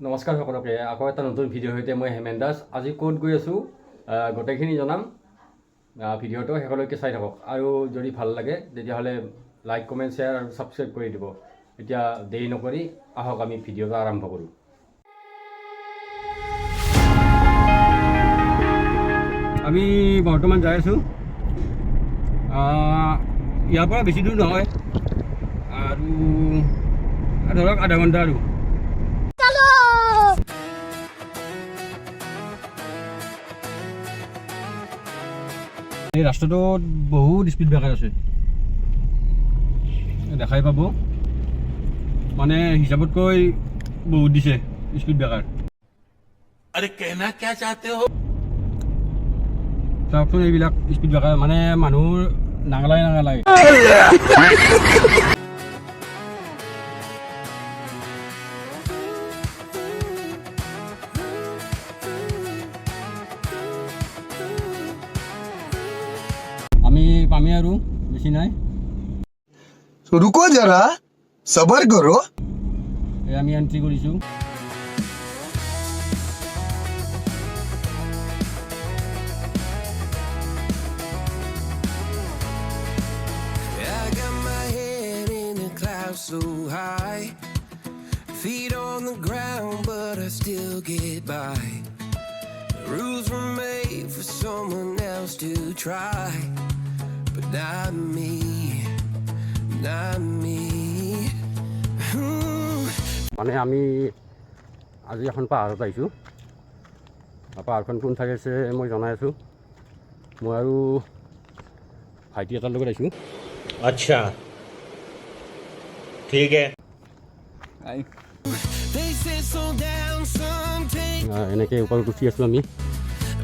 নমস্কাৰ সকলোকে আকৌ এটা নতুন ভিডিঅ'ৰ সৈতে মই হেমেন দাস আজি ক'ত গৈ আছোঁ গোটেইখিনি জনাম ভিডিঅ'টো শেষলৈকে চাই থাকক আৰু যদি ভাল লাগে তেতিয়াহ'লে লাইক কমেণ্ট শ্বেয়াৰ আৰু ছাবস্ক্ৰাইব কৰি দিব এতিয়া দেৰি নকৰি আহক আমি ভিডিঅ'টো আৰম্ভ কৰোঁ আমি বৰ্তমান যাই আছোঁ ইয়াৰ পৰা বেছি দূৰ নহয় আৰু ধৰক আধা ঘণ্টা আৰু এই ৰাস্তাটোত বহুত স্পীড ব্ৰেকাৰ আছে দেখাই পাব মানে হিচাপতকৈ বহুত দিছে স্পীড ব্ৰেকাৰ अरे कहना क्या चाहते हो চাওকচোন এইবিলাক স্পীড ব্ৰেকাৰ মানে মানুহৰ নাঙলাই আমি পামি আৰু বেছি নাই रुको जरा सबर करो এই আমি এন্ট্ৰি কৰিছোঁ I got my head in the clouds so high, feet on the ground, but I still get by. The rules were made for someone else to try, but not me, not me. মানে আমি আজি এখন পাহাৰত আহিছোঁ পাহাৰখন কোন ঠাইত আছে মই জনাই আছোঁ মই আৰু ভাইটি এটাৰ লগত আহিছোঁ अच्छा ठीक है They say slow down some take, এনেকৈ ওপৰত উঠি আছোঁ আমি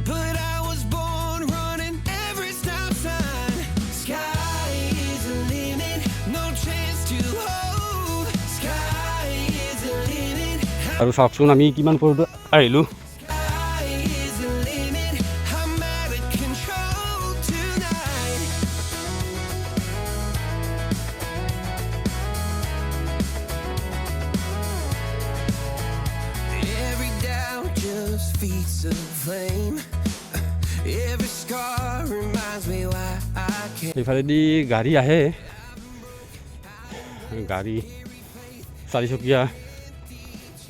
but I was born running every stop sign. Sky is the limit, no chance to hold. Sky is the limit, আৰু চাওকচোন আমি কিমান ওপৰত আহিলোঁ sky is the limit. I'm out of control tonight. Every doubt just feeds the flame. Every scar reminds me why I can't. এইফালেদি গাড়ী আহে গাড়ী চাৰিচকীয়া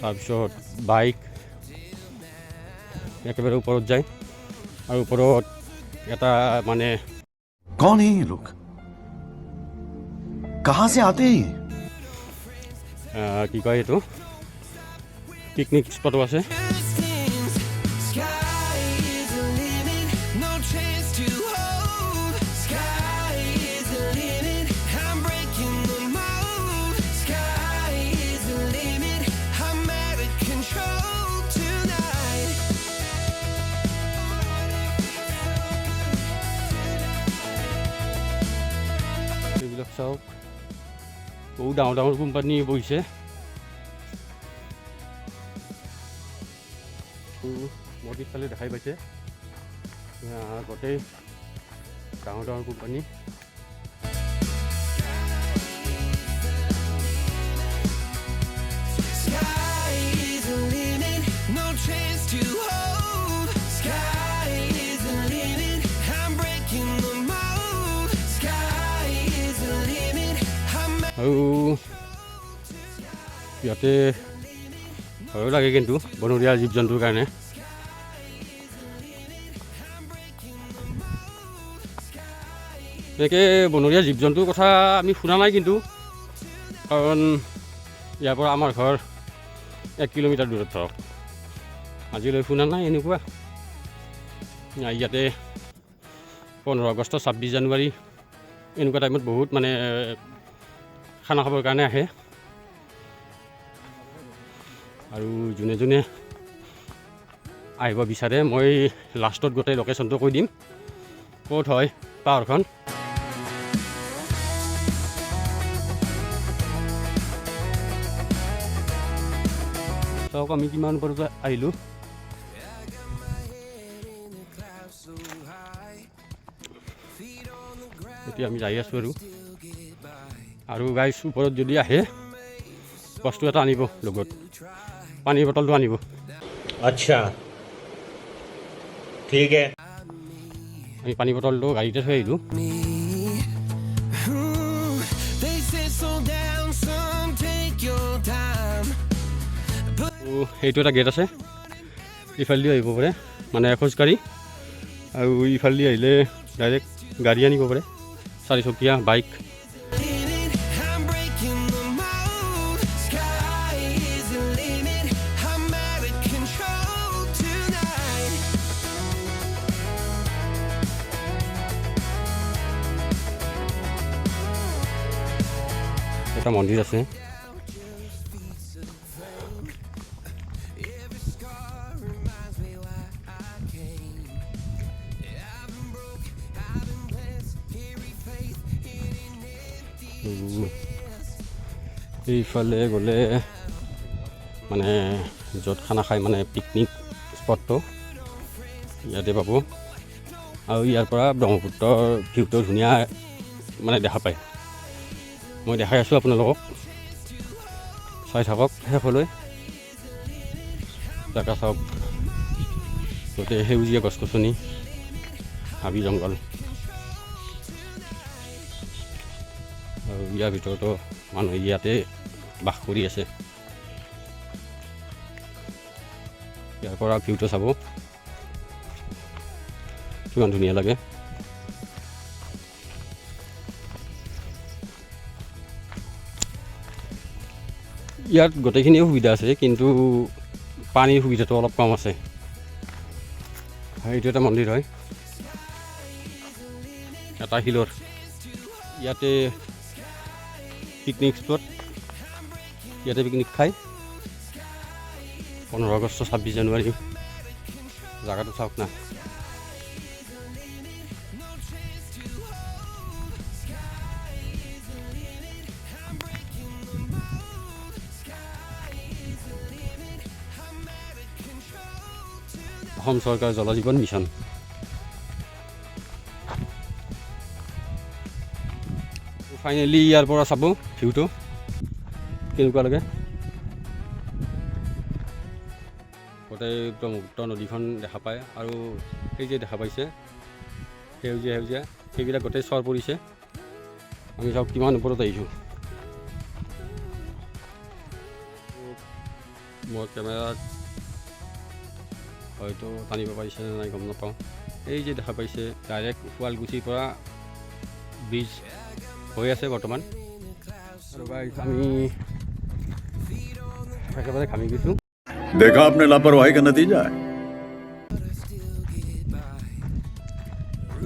তাৰপিছত বাইক একেবাৰে ওপৰত যায় আৰু ওপৰত এটা মানে कौन है ये लोग कहाँ से आते हैं ये? কি কয় এইটো পিকনিক স্পটো আছে Distance. Sky is the limit, no chance to hold. Sky is the limit, I'm breaking the mold. Sky is the limit, I'm out of control tonight. এইবিলাক চাওক বহুত ডাঙৰ ডাঙৰ কোম্পানী বহিছে নদীৰ ফালে দেখাই পাইছে গোটেই ডাঙৰ ডাঙৰ company Sky is the limit, no chance to hold. Sky is the limit, I'm breaking the mold. Sky is the limit, I'm আৰু ইয়াতে ভয়ো লাগে কিন্তু বনৰীয়া জীৱ জন্তুৰ কাৰণে এনেকৈ বনৰীয়া জীৱ জন্তুৰ কথা আমি শুনা নাই কিন্তু কাৰণ ইয়াৰ পৰা আমাৰ ঘৰ 1 কিলোমিটাৰ দূৰত ধৰক আজিলৈ শুনা নাই এনেকুৱা ইয়াতে 15 আগষ্ট 26 জানুৱাৰী এনেকুৱা টাইমত বহুত মানে খানা খাবৰ কাৰণে আহে আৰু যোনে যোনে আহিব বিচাৰে মই লাষ্টত গোটেই লোকেশ্যনটো কৈ দিম ক'ত হয় পাহাৰখন চাওক আমি কিমান ওপৰত আহিলোঁ এতিয়া আমি যাই আছোঁ আৰু গাইছ ওপৰত যদি আহে বস্তু এটা আনিব লগত পানীৰ বটলটো আনিব। अच्छा ठीक है। আমি পানী বটলটো গাড়ীতে থৈ আহিলোঁ। They say slow down, son, take your time. এইটো এটা গেট আছে, ইফালেদি আহিব পাৰে মানে খোজকাঢ়ি, আৰু ইফালেদি আহিলে ডাইৰেক্ট গাড়ী আনিব পাৰে, 4 চকীয়া bike. I'm breaking the mold. Sky is the limit. I'm out of control tonight. এটা মন্দিৰ আছে। এইফালে গ'লে মানে য'ত খানা খাই মানে পিকনিক স্পটটো ইয়াতে পাব, আৰু ইয়াৰ পৰা ব্ৰহ্মপুত্ৰৰ ভিউটো ধুনীয়া মানে দেখা পায়। মই দেখাই আছোঁ আপোনালোকক, চাই থাকক শেষলৈ। জেগা চাওক, গোটেই সেউজীয়া গছ গছনি, হাবি জংঘল, আৰু ইয়াৰ ভিতৰতো মানুহ ইয়াতে বাস কৰি আছে। ইয়াৰ পৰা ভিউটো চাব কিমান ধুনীয়া লাগে। ইয়াত গোটেইখিনিয়ে সুবিধা আছে, কিন্তু পানীৰ সুবিধাটো অলপ কম আছে। এইটো এটা মন্দিৰ হয়, এটা শিলৰ। ইয়াতে পিকনিক স্পট, ইয়াতে পিকনিক খায়। 15 আগষ্ট 26 জানুৱাৰী জাগাটো চাওক না। অসম চৰকাৰ জল জীৱন মিছন। ফাইনেলি ইয়াৰ পৰা চাব ভিউটো কেনেকুৱা লাগে। গোটেই ব্ৰহ্মপুত্ৰ নদীখন দেখা পায়, আৰু সেই যে দেখা পাইছে সেউজীয়া সেউজীয়া সেইবিলাক গোটেই চৰ পৰিছে। আমি চাওক কিমান ওপৰত আহিছোঁ। মোৰ কেমেৰাত হয়তো টানিব পাৰিছে নে নাই গম নাপাওঁ। এই যে দেখা পাইছে ডাইৰেক্ট শুৱালকুছিৰ পৰা ব্ৰিজ হৈ আছে বৰ্তমান। আৰু গাইজ আমি একেবাৰে ঘামি গৈছোঁ। देखा आपने लापरवाही का नतीजा है।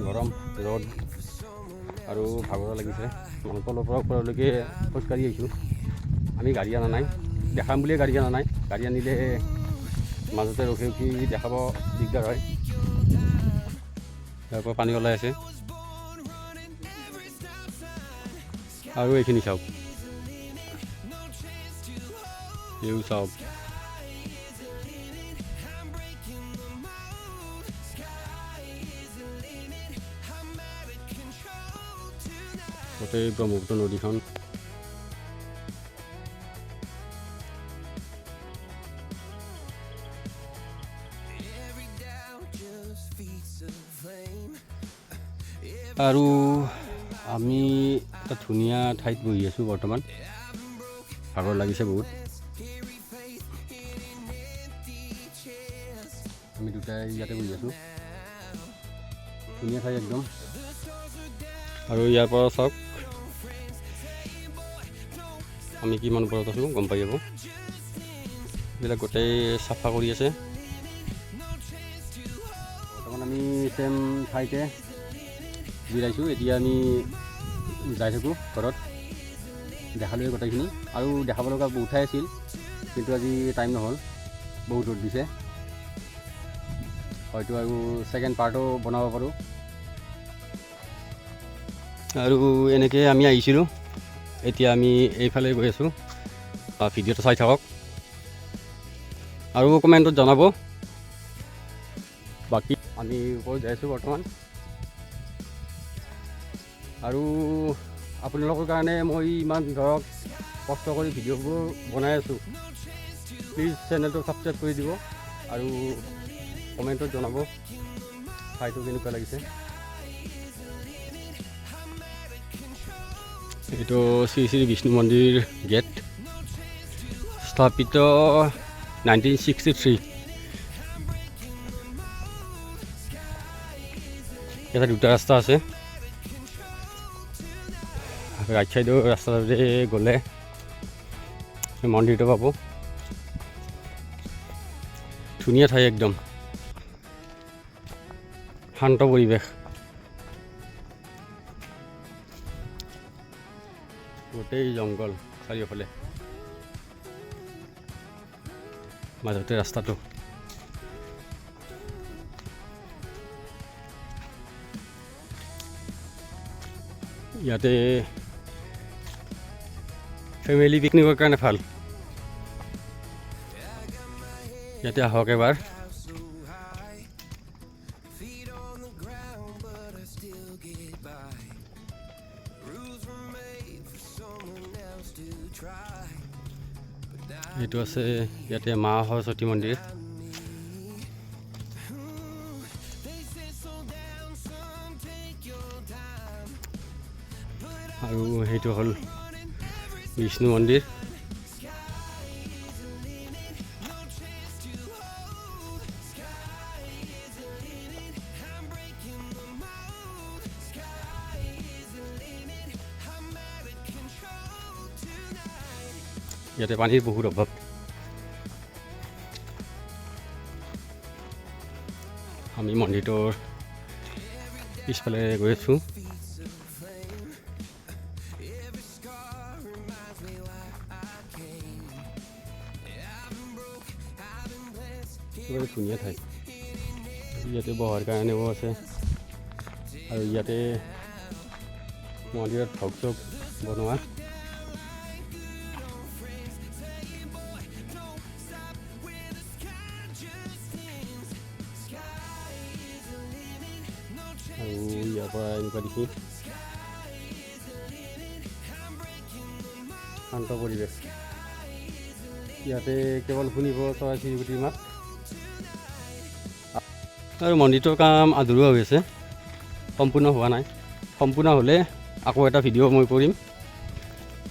গৰম ৰ'দ আৰু ভাগৰ লাগিছে। তলৰ পৰা ওপৰলৈকে খোজকাঢ়ি আহিছোঁ। আমি গাড়ী অনা নাই, দেখাম বুলিয়ে গাড়ী অনা নাই। গাড়ী আনিলে মাজতে ৰখি ৰখি দেখাব দিগদাৰ হয়। তাৰ পৰা পানী ওলাই আছে, আৰু এইখিনি চাওক, এইও চাওক। গোটেই ব্ৰহ্মপুত্ৰ নদীখন। আৰু আমি এটা ধুনীয়া ঠাইত বহি আছোঁ বৰ্তমান। ভাগৰ লাগিছে বহুত। আমি দুটাই ইয়াতে বহি আছোঁ, ধুনীয়া ঠাই একদম। আৰু ইয়াৰ পৰা চাওক আমি কিমান ওপৰত আছোঁ গম পাই যাব। এইবিলাক গোটেই চাফা কৰি আছে। বৰ্তমান আমি চেম ঠাইতে জিৰাইছোঁ। এতিয়া আমি যাই থাকোঁ ঘৰত। দেখালোৱে গোটেইখিনি, আৰু দেখাব লগা বহুত ঠাই আছিল, কিন্তু আজি টাইম নহ'ল, বহুত ৰ'দ দিছে। হয়তো আৰু ছেকেণ্ড পাৰ্টো বনাব পাৰোঁ। আৰু এনেকৈ আমি আহিছিলোঁ, এতিয়া আমি এইফালে গৈ আছোঁ। ভিডিঅ'টো চাই থাকক আৰু কমেণ্টত জনাব। বাকী আমি ওপৰত যাই আছোঁ বৰ্তমান, আৰু আপোনালোকৰ কাৰণে মই ইমান ধৰক কষ্ট কৰি ভিডিঅ'বোৰ বনাই আছোঁ। প্লিজ চেনেলটো ছাবস্ক্ৰাইব কৰি দিব আৰু কমেণ্টত জনাব ঠাইটো কেনেকুৱা লাগিছে। এইটো শ্ৰী শ্ৰী বিষ্ণু মন্দিৰ গেট, স্থাপিত 1963। ইয়াতে দুটা ৰাস্তা আছে। ৰাইট চাইডৰ ৰাস্তাটোতে গ'লে মন্দিৰটো পাব। ধুনীয়া ঠাই, একদম শান্ত পৰিৱেশ। গোটেই জংঘল চাৰিওফালে, মাজতে ৰাস্তাটো। ইয়াতে ফেমিলি পিকনিকৰ কাৰণে ভাল। ইয়াতে আহক এবাৰ। এইটো আছে ইয়াতে মা সৰস্বতী মন্দিৰ। আৰু সেইটো হ'ল বিষ্ণু মন্দিৰ। ইয়াতে পানীৰ বহুত অভাৱ। আমি মন্দিৰটোৰ পিছফালে গৈ আছোঁ। ধুনীয়া ঠাই। ইয়াতে বহাৰ কাৰণেও আছে আৰু ইয়াতে মন্দিৰত ভোগ চোগ বনোৱা। আৰু ইয়াৰ পৰা এনেকুৱা দেখি শান্ত পৰিৱেশ। ইয়াতে কেৱল শুনিব চৰাই চিৰিকটিৰ মাত। আৰু মন্দিৰটোৰ কাম আধৰুৱা হৈ আছে, সম্পূৰ্ণ হোৱা নাই। সম্পূৰ্ণ হ'লে আকৌ এটা ভিডিঅ' মই কৰিম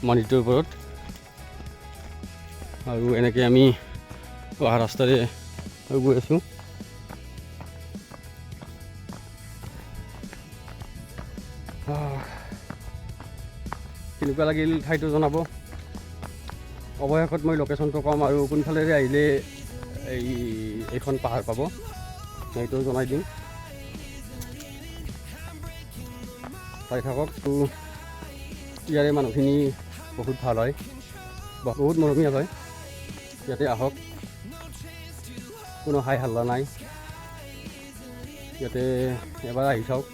মন্দিৰটোৰ ওপৰত। আৰু এনেকৈ আমি অহা ৰাস্তাৰে গৈ আছোঁ। কেনেকুৱা লাগিল ঠাইটো জনাব। অৱশেষত মই লোকেশ্যনটো ক'ম আৰু কোনফালেৰে আহিলে এইখন পাহাৰ পাব সেইটো জনাই দিম। চাই থাকক। ইয়াৰে মানুহখিনি বহুত ভাল হয়, বহুত মৰমীয়াল হয়। ইয়াতে আহক, কোনো হাই হাল্লা নাই। ইয়াতে এবাৰ আহি চাওক।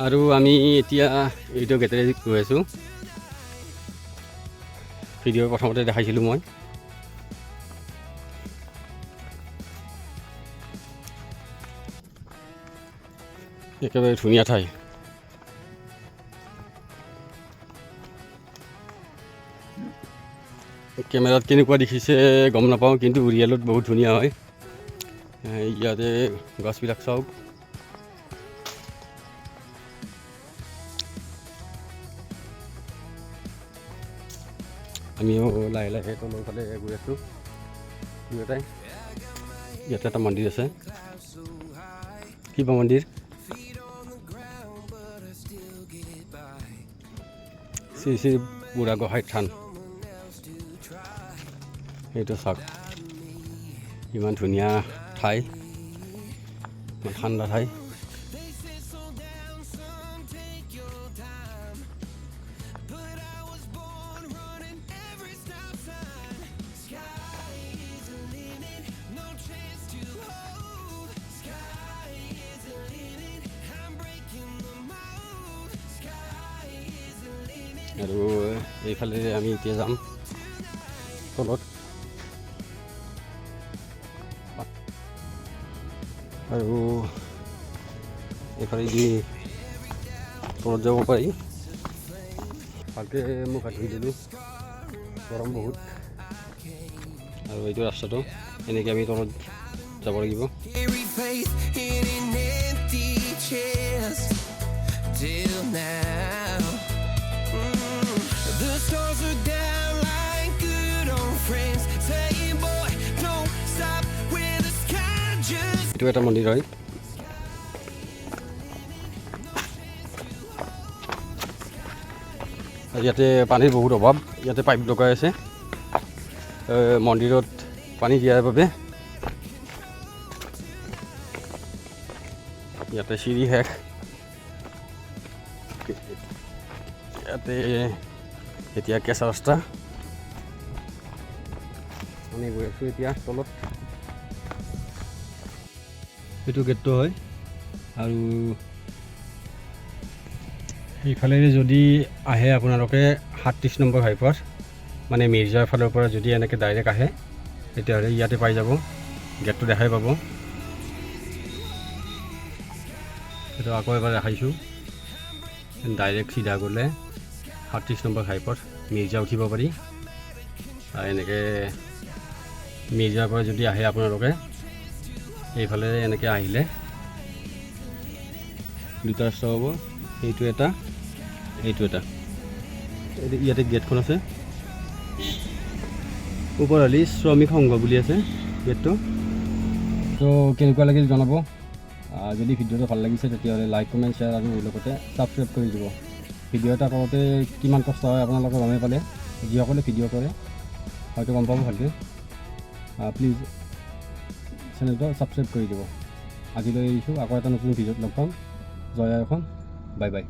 আৰু আমি এতিয়া এইটো গেটেৰে গৈ আছোঁ। ভিডিঅ'ৰ প্ৰথমতে দেখাইছিলোঁ মই। একেবাৰে ধুনীয়া ঠাই। কেমেৰাত কেনেকুৱা দেখিছে গম নাপাওঁ, কিন্তু ৰিয়েলত বহুত ধুনীয়া হয়। ইয়াতে গছবিলাক চাওক। আমিও লাহে লাহে তলৰ ফালে গৈ আছোঁ। ইয়াতে এটা মন্দিৰ আছে, শিৱ মন্দিৰ। শ্ৰী শ্ৰী বুঢ়া গোঁসাই থান। সেইটো চাওক, ইমান ধুনীয়া ঠাই, ইমান ঠাণ্ডা ঠাই। আৰু এইফালে আমি এতিয়া যাম তলত। আৰু এইফালে দি তলত যাব পাৰি। ভালকৈ মুখ হাত ধুই দিলোঁ, গৰম বহুত। আৰু এইটো ৰাস্তাটো এনেকৈ আমি তলত যাব লাগিব। Carry faith in an empty chest till now. The stars are down like good old friends, saying, boy, don't stop when the sky just. এইটো এটা মন্দিৰ হয়। ইয়াতে পানীৰ বহুত অভাৱ, ইয়াতে পাইপ লগাই আছে মন্দিৰত পানী দিয়াৰ বাবে। ইয়াতে চিৰি শেষ, ইয়াতে এতিয়া কেঁচা ৰাস্তা। আমি গৈ আছোঁ এতিয়া তলত। এইটো গেটটো হয় আৰু এইফালে যদি আহে আপোনালোকে 37 নম্বৰ হাইপাৰ মানে মিৰ্জাৰ ফালৰ পৰা যদি এনেকৈ ডাইৰেক্ট আহে তেতিয়াহ'লে ইয়াতে পাই যাব, গেটটো দেখাই পাব। সেইটো আকৌ এবাৰ দেখাইছোঁ, ডাইৰেক্ট চিধা গ'লে 37 নম্বৰ হাইপাৰ মিৰ্জা উঠিব পাৰি। আৰু এনেকৈ মিৰ্জাৰ পৰা যদি আহে আপোনালোকে এইফালে এনেকৈ আহিলে দুটা ৰাস্তা হ'ব, এইটো এটা এইটো এটা। ইয়াতে গেটখন আছে, ওপৰহালি শ্ৰমিক সংঘ বুলি আছে গেটটো। তো কেনেকুৱা লাগিল জনাব। যদি ভিডিঅ'টো ভাল লাগিছে তেতিয়াহ'লে লাইক কমেণ্ট শ্বেয়াৰ আৰু লগতে ছাবস্ক্ৰাইব কৰি দিব। ভিডিঅ' এটা কৰোঁতে কিমান কষ্ট হয় আপোনালোকে গমেই পালে, যিসকলে ভিডিঅ' কৰে হয়তো গম পাব ভালকৈ। প্লিজ চেনেলটো ছাবস্ক্ৰাইব কৰি দিব। আজিলৈ এৰিছোঁ, আকৌ এটা নতুন ভিডিঅ'ত লগ পাম। জয় আই অসম, বাই বাই।